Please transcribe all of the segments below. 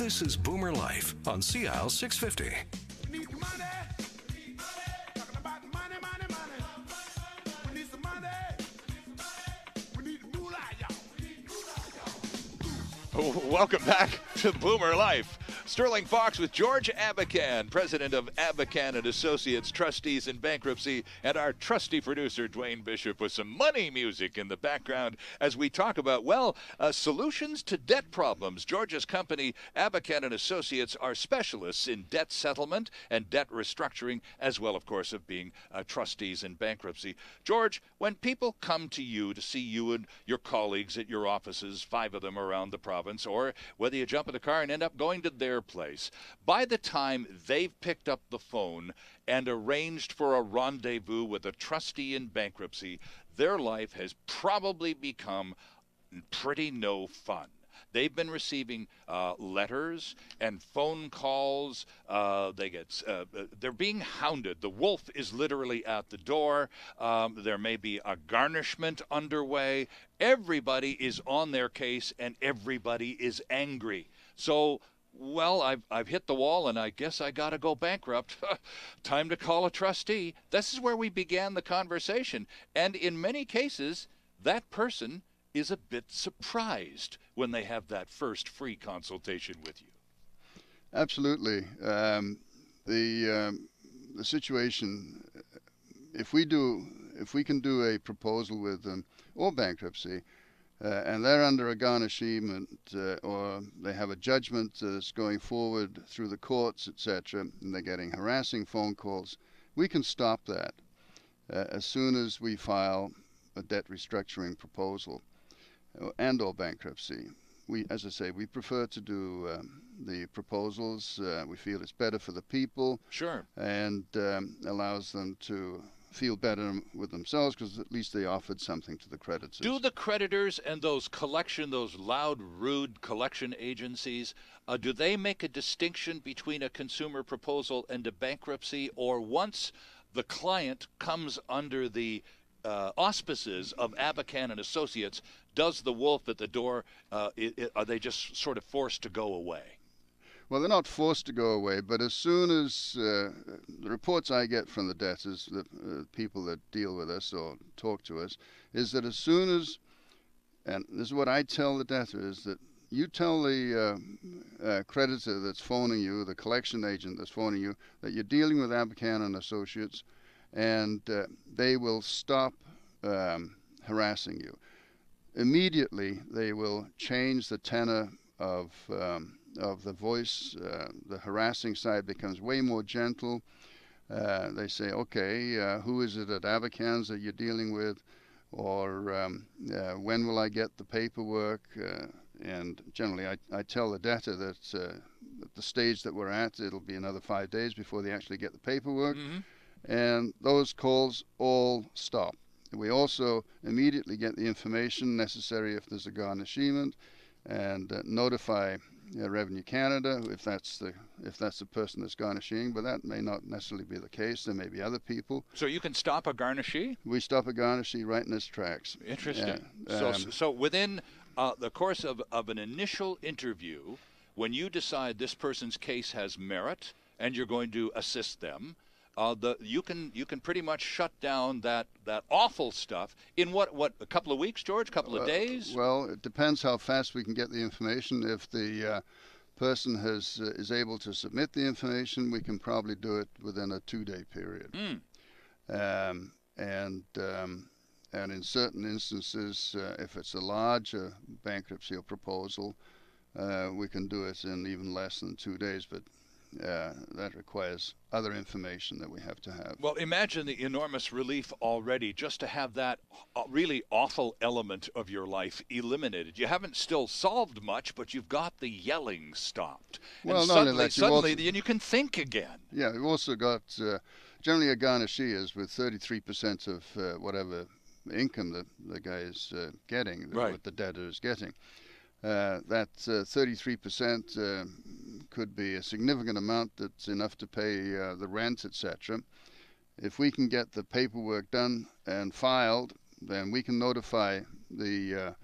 This is Boomer Life on CISL 650. Need the money. Talking about the money, money, money. We need some money. We need the moolah, y'all. Welcome back to Boomer Life. Stirling Faux with George Abakhan, president of Abakhan and Associates, trustees in bankruptcy, and our trusty producer, Dwayne Bishop, with some money music in the background as we talk about, solutions to debt problems. George's company, Abakhan and Associates, are specialists in debt settlement and debt restructuring, as well, of course, of being trustees in bankruptcy. George, when people come to you to see you and your colleagues at your offices, 5 of them around the province, or whether you jump in the car and end up going to their place, by the time they've picked up the phone and arranged for a rendezvous with a trustee in bankruptcy, their life has probably become pretty no fun. They've been receiving letters and phone calls. They're being hounded. The wolf is literally at the door. There may be a garnishment underway. Everybody is on their case, and everybody is angry. So, I've hit the wall, and I guess I got to go bankrupt. Time to call a trustee. This is where we began the conversation. And in many cases, that person is a bit surprised when they have that first free consultation with you. Absolutely. The situation, if we can do a proposal with them or bankruptcy, and they're under a garnishment or they have a judgment that's going forward through the courts, etc., and they're getting harassing phone calls, we can stop that as soon as we file a debt restructuring proposal and or bankruptcy. As I say, we prefer to do the proposals. We feel it's better for the people. Sure. And allows them to feel better with themselves because at least they offered something to the creditors. Do the creditors and those loud, rude collection agencies, do they make a distinction between a consumer proposal and a bankruptcy, or once the client comes under the auspices of Abakhan and Associates, does the wolf at the door, are they just sort of forced to go away? Well, they're not forced to go away, but as soon as the reports I get from the debtors, the people that deal with us or talk to us, is that as soon as, and this is what I tell the debtor, is that you tell the creditor that's phoning you, the collection agent that's phoning you, that you're dealing with Abakhan and Associates, and they will stop harassing you. Immediately, they will change the tenor of the voice. The harassing side becomes way more gentle. They say, okay, who is it at Abakhan's that you're dealing with? Or when will I get the paperwork? And generally, I tell the debtor that at the stage that we're at, it'll be another 5 days before they actually get the paperwork. Mm-hmm. And those calls all stop. We also immediately get the information necessary if there's a garnishment, and notify Revenue Canada if that's the person that's garnishing, but that may not necessarily be the case. There may be other people. So you can stop a garnishee? We stop a garnishee right in its tracks. Interesting. So within the course of an initial interview, when you decide this person's case has merit and you're going to assist them, you can pretty much shut down that awful stuff in what a couple of weeks, George, couple of days? Well, it depends how fast we can get the information. If the person is able to submit the information, we can probably do it within a 2-day period. And in certain instances, if it's a larger bankruptcy or proposal, we can do it in even less than 2 days, but that requires other information that we have to have. Well, imagine the enormous relief already just to have that really awful element of your life eliminated. You haven't still solved much, but you've got the yelling stopped. Well, and not suddenly, only that, suddenly then you can think again. Yeah, we've also got, generally a garnishee is with 33% of whatever income that the guy is getting, right, what the debtor is getting. That 33% could be a significant amount that's enough to pay the rent, etc. If we can get the paperwork done and filed, then we can notify the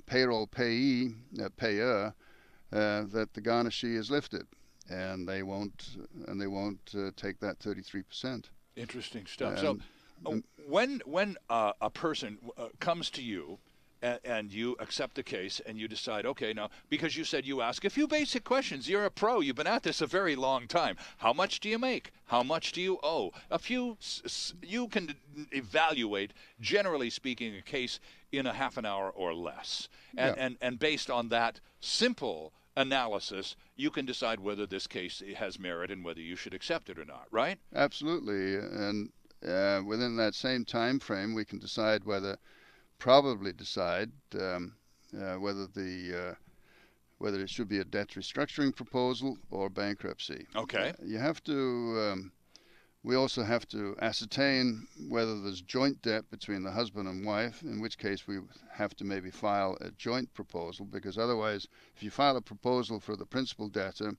payroll payer that the garnishee is lifted, and they won't take that 33%. Interesting stuff. And, So, when a person comes to you and you accept the case and you decide, okay, now, because you said you ask a few basic questions, you're a pro, you've been at this a very long time. How much do you make? How much do you owe? You can evaluate, generally speaking, a case in a half an hour or less. And based on that simple analysis, you can decide whether this case has merit and whether you should accept it or not, right? Absolutely. And within that same time frame, we can decide whether whether it should be a debt restructuring proposal or bankruptcy. Okay. You have to. We also have to ascertain whether there's joint debt between the husband and wife, in which case we have to maybe file a joint proposal, because otherwise, if you file a proposal for the principal debtor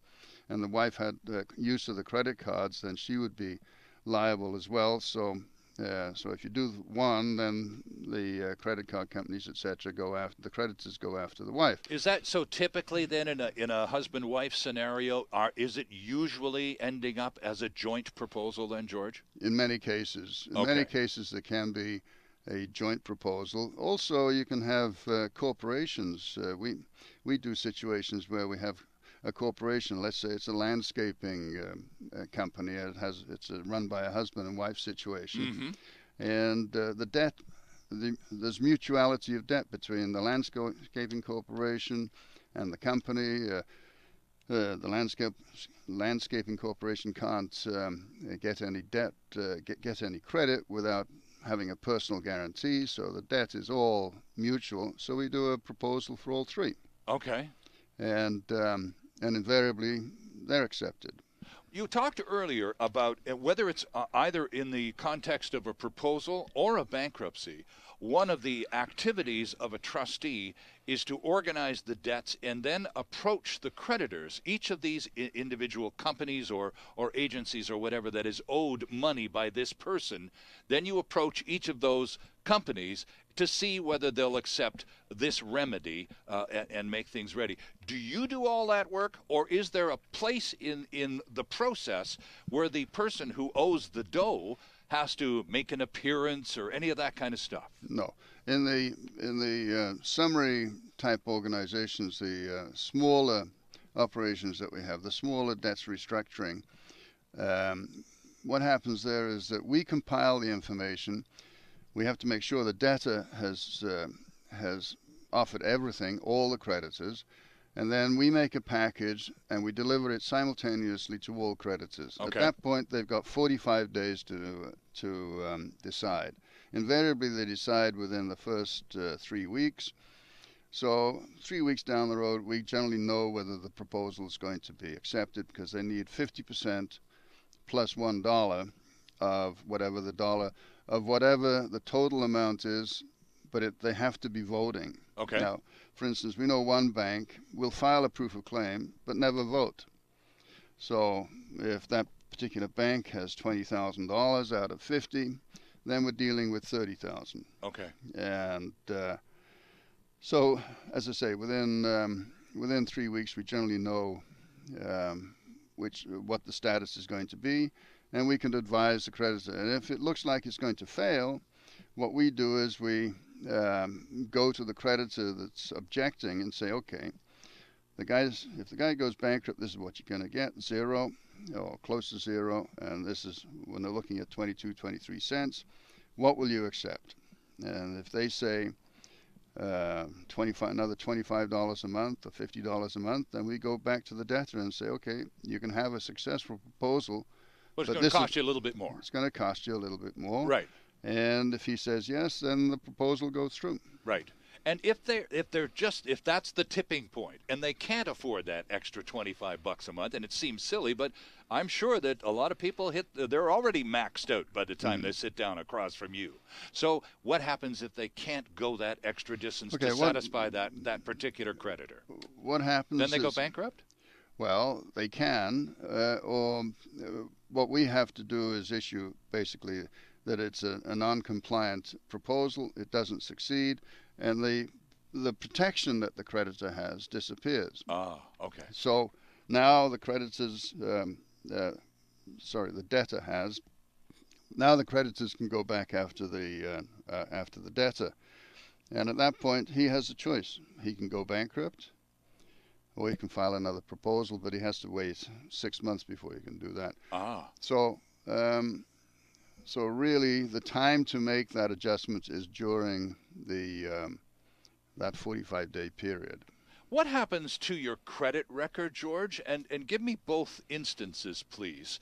and the wife had use of the credit cards, then she would be liable as well. So if you do one, then the credit card companies, etc., the creditors go after the wife. Is that so? Typically, then, in a husband-wife scenario, is it usually ending up as a joint proposal, then, George? In many cases, there can be a joint proposal. Also, you can have corporations. We do situations where we have a corporation. Let's say it's a landscaping company. It's run by a husband and wife situation, and the debt. There's mutuality of debt between the landscaping corporation and the company. The landscaping corporation can't get any debt, get any credit without having a personal guarantee. So the debt is all mutual. So we do a proposal for all three. Okay. And invariably they're accepted. You talked earlier about whether it's either in the context of a proposal or a bankruptcy. One of the activities of a trustee is to organize the debts and then approach the creditors, each of these individual companies or agencies or whatever that is owed money by this person. Then you approach each of those companies to see whether they'll accept this remedy and make things ready. Do you do all that work, or is there a place in the process where the person who owes the dough has to make an appearance or any of that kind of stuff? No. In the summary type organizations, the smaller operations that we have, the smaller debts restructuring, what happens there is that we compile the information. We have to make sure the debtor has offered everything, all the creditors, and then we make a package and we deliver it simultaneously to all creditors. Okay. At that point, they've got 45 days to decide. Invariably, they decide within the first 3 weeks. So 3 weeks down the road, we generally know whether the proposal is going to be accepted, because they need 50% plus $1 of whatever the total amount is, but they have to be voting. Okay. Now, for instance, we know one bank will file a proof of claim but never vote. So if that particular bank has $20,000 out of 50, then we're dealing with 30,000. Okay. And so, as I say, within 3 weeks, we generally know what the status is going to be, and we can advise the creditor. And if it looks like it's going to fail, what we do is we go to the creditor that's objecting and say, okay, if the guy goes bankrupt, this is what you're going to get, 0 or close to 0, and this is when they're looking at 23 cents. What will you accept? And if they say another $25 a month or $50 a month, then we go back to the debtor and say, okay, you can have a successful proposal, but it's going to cost you a little bit more. It's going to cost you a little bit more. Right. And if he says yes, then the proposal goes through. Right. And if that's the tipping point and they can't afford that extra $25 a month, and it seems silly, but I'm sure that a lot of people they're already maxed out by the time they sit down across from you. So what happens if they can't go that extra distance to satisfy that particular creditor? What happens? Then they go bankrupt? Well, they can, or what we have to do is issue basically that it's a non-compliant proposal. It doesn't succeed, and the the protection that the creditor has disappears. Ah, okay. So now the debtor has. Now the creditors can go back after the debtor, and at that point he has a choice. He can go bankrupt, or he can file another proposal, but he has to wait 6 months before he can do that. Ah. So really, the time to make that adjustment is during that 45-day period. What happens to your credit record, George? And give me both instances, please.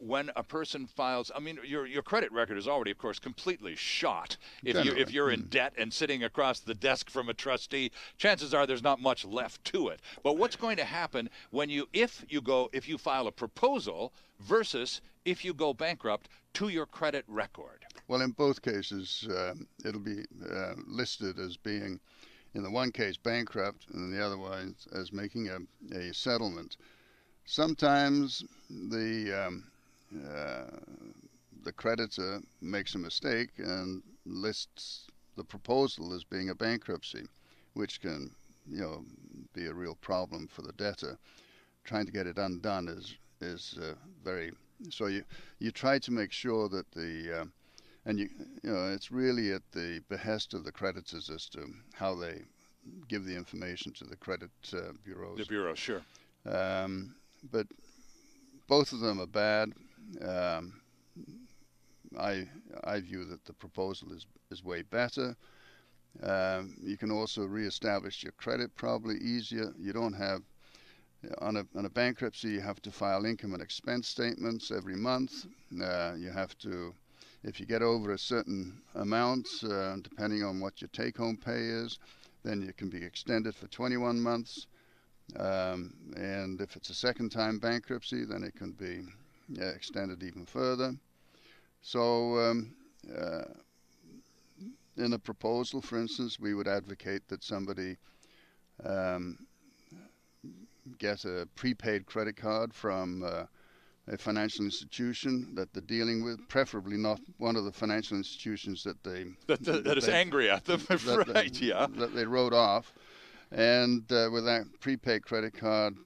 When a person files, I mean, your credit record is already, of course, completely shot. If you're in debt and sitting across the desk from a trustee, chances are there's not much left to it. But what's going to happen when if you file a proposal versus if you go bankrupt to your credit record? Well, in both cases, it'll be listed as being, in the one case, bankrupt, and in the other one as making a settlement. Sometimes the creditor makes a mistake and lists the proposal as being a bankruptcy, which can, be a real problem for the debtor. Trying to get it undone is very. So you try to make sure that it's really at the behest of the creditors as to how they give the information to the credit bureaus. The bureau, sure. But both of them are bad. I view that the proposal is way better. You can also reestablish your credit probably easier. You don't have on a bankruptcy, you have to file income and expense statements every month. You have to, if you get over a certain amount, depending on what your take-home pay is, then it can be extended for 21 months. And if it's a second-time bankruptcy, then it can be extended even further. So in a proposal, for instance, we would advocate that somebody get a prepaid credit card from a financial institution that they're dealing with, preferably not one of the financial institutions that is angry at them, right? Yeah. That they wrote off, and with that prepaid credit card,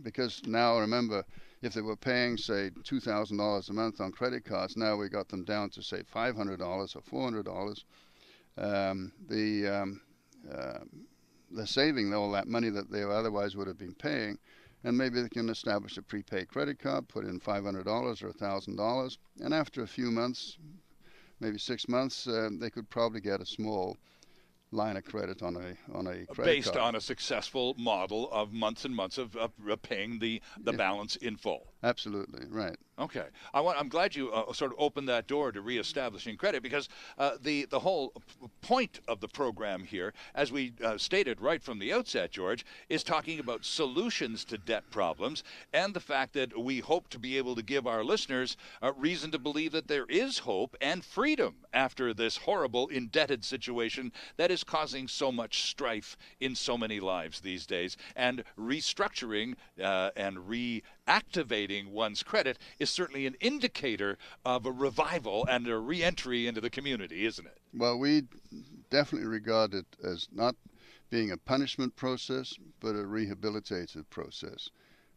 because now remember, if they were paying say $2,000 a month on credit cards, now we got them down to say $500 or $400. They're saving all that money that they otherwise would have been paying, and maybe they can establish a prepaid credit card, put in $500 or $1,000, and after a few months, maybe 6 months, they could probably get a small line of credit on a credit based card. on a successful model of months and months of paying the balance in full. Absolutely, right. Okay. I'm glad you sort of opened that door to reestablishing credit, because the whole point of the program here, as we stated right from the outset, George, is talking about solutions to debt problems, and the fact that we hope to be able to give our listeners a reason to believe that there is hope and freedom after this horrible indebted situation that is causing so much strife in so many lives these days. And restructuring and reactivating one's credit is certainly an indicator of a revival and a re-entry into the community, isn't it? Well, we definitely regard it as not being a punishment process, but a rehabilitative process.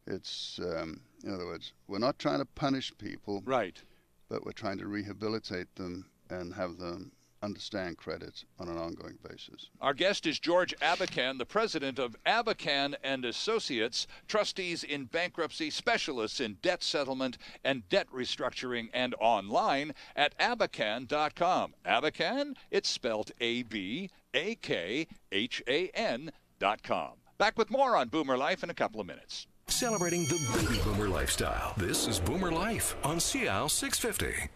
It's, in other words, we're not trying to punish people, right, but we're trying to rehabilitate them and have them understand credit on an ongoing basis. Our guest is George Abakhan, the president of Abakhan and Associates, trustees in bankruptcy, specialists in debt settlement and debt restructuring, and online at abakhan.com. Abakhan, it's spelled ABAKHAN.com. Back with more on Boomer Life in a couple of minutes. Celebrating the baby boomer lifestyle. This is Boomer Life on CISL 650.